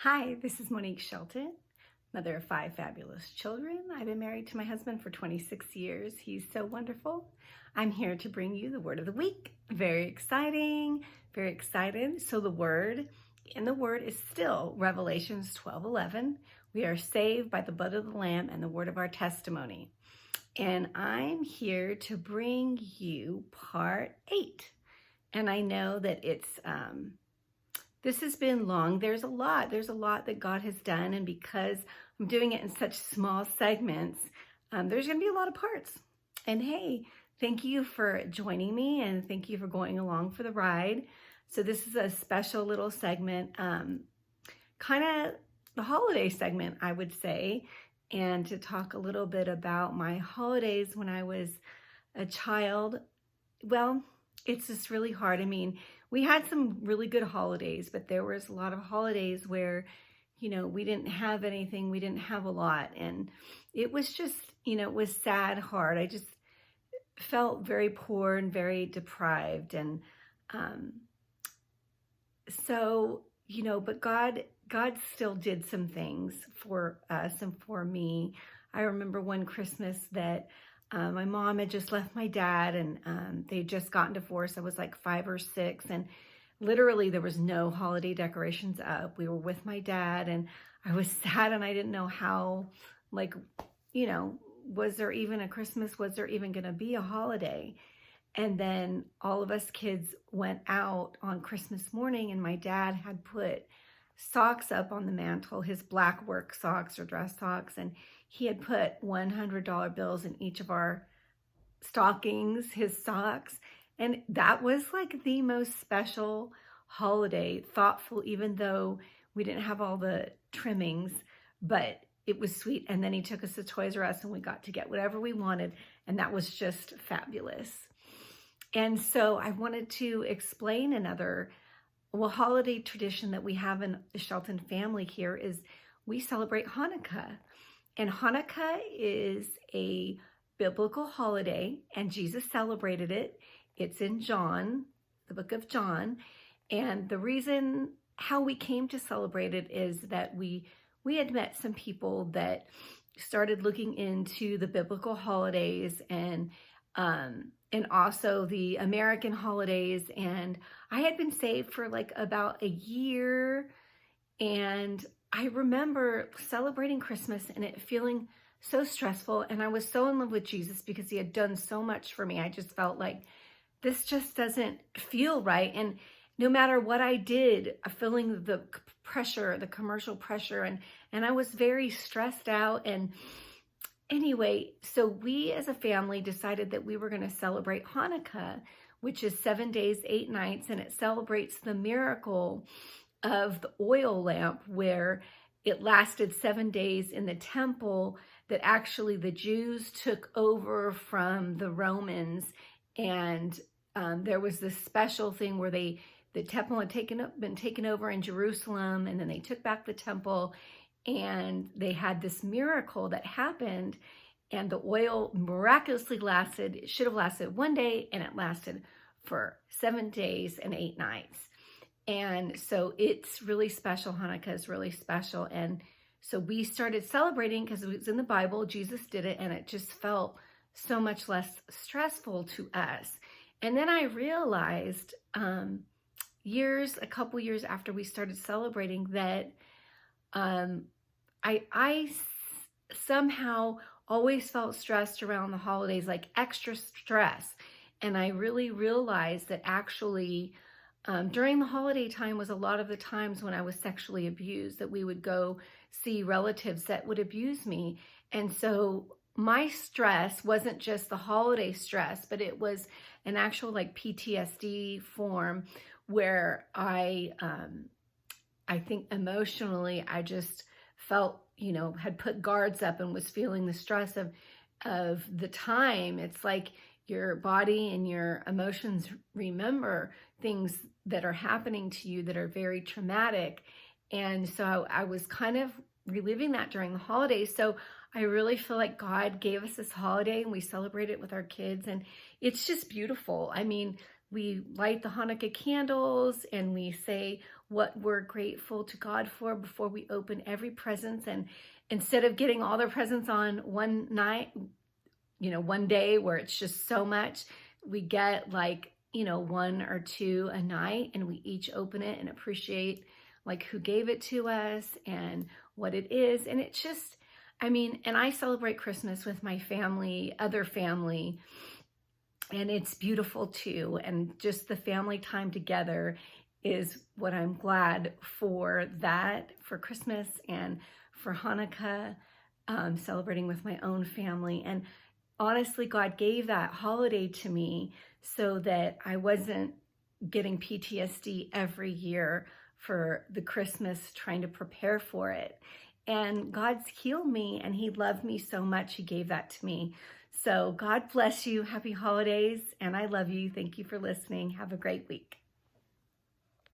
Hi, this is Monique Shelton, mother of 5 fabulous children. I've been married to my husband for 26 years. He's so wonderful. I'm here to bring you the word of the week. Very exciting, very excited. So the word is still Revelations 12:11. We are saved by the blood of the Lamb and the word of our testimony. And I'm here to bring you part 8. And I know that this has been long. There's a lot that God has done. And because I'm doing it in such small segments, there's going to be a lot of parts. And hey, thank you for joining me and thank you for going along for the ride. So this is a special little segment, kind of the holiday segment, I would say, and to talk a little bit about my holidays when I was a child. Well, it's just really hard. I mean, we had some really good holidays, but there was a lot of holidays where, we didn't have anything. We didn't have a lot. And it was just, it was sad, hard. I just felt very poor and very deprived. And but God still did some things for us and for me. I remember one Christmas that my mom had just left my dad and they'd just gotten divorced. I was like 5 or 6 and literally there was no holiday decorations up. We were with my dad and I was sad and I didn't know how, was there even a Christmas? Was there even going to be a holiday? And then all of us kids went out on Christmas morning and my dad had put socks up on the mantle, his black work socks or dress socks, and he had put $100 bills in each of our stockings, his socks. And that was like the most special holiday, thoughtful, even though we didn't have all the trimmings, but it was sweet. And then he took us to Toys R Us and we got to get whatever we wanted. And that was just fabulous. And so I wanted to explain another holiday tradition that we have in the Shelton family here is we celebrate Hanukkah. And Hanukkah is a biblical holiday and Jesus celebrated it. It's in John, the book of John. And the reason how we came to celebrate it is that we had met some people that started looking into the biblical holidays and also the American holidays. And I had been saved for like about a year. And I remember celebrating Christmas and it feeling so stressful. And I was so in love with Jesus because he had done so much for me. I just felt like this just doesn't feel right. And no matter what I did, feeling the pressure, the commercial pressure, and I was very stressed out. And anyway, so we as a family decided that we were going to celebrate Hanukkah, which is 7 days, 8 nights, and it celebrates the miracle of the oil lamp where it lasted 7 days in the temple that actually the Jews took over from the Romans. And there was this special thing where the temple had been taken over in Jerusalem, and then they took back the temple. And they had this miracle that happened and the oil miraculously lasted. It should have lasted 1 day and it lasted for 7 days and 8 nights. And so it's really special. Hanukkah is really special. And so we started celebrating because it was in the Bible. Jesus did it and it just felt so much less stressful to us. And then I realized a couple years after we started celebrating that I somehow always felt stressed around the holidays, like extra stress. And I really realized that actually during the holiday time was a lot of the times when I was sexually abused, that we would go see relatives that would abuse me. And so my stress wasn't just the holiday stress, but it was an actual like PTSD form where I think emotionally, I just felt, had put guards up and was feeling the stress of the time. It's like your body and your emotions remember things that are happening to you that are very traumatic. And so I was kind of reliving that during the holidays. So I really feel like God gave us this holiday and we celebrate it with our kids. And it's just beautiful. I mean, we light the Hanukkah candles and we say, what we're grateful to God for before we open every present. And instead of getting all their presents on one night, one day where it's just so much, we get like, one or two a night, and we each open it and appreciate like who gave it to us and what it is. And it's just, and I celebrate Christmas with my family, other family, and it's beautiful too. And just the family time together is what I'm glad for, that for Christmas and for Hanukkah, celebrating with my own family. And honestly, God gave that holiday to me so that I wasn't getting PTSD every year for the Christmas, trying to prepare for it. And God's healed me, and he loved me so much. He gave that to me. So God bless you. Happy holidays. And I love you. Thank you for listening. Have a great week.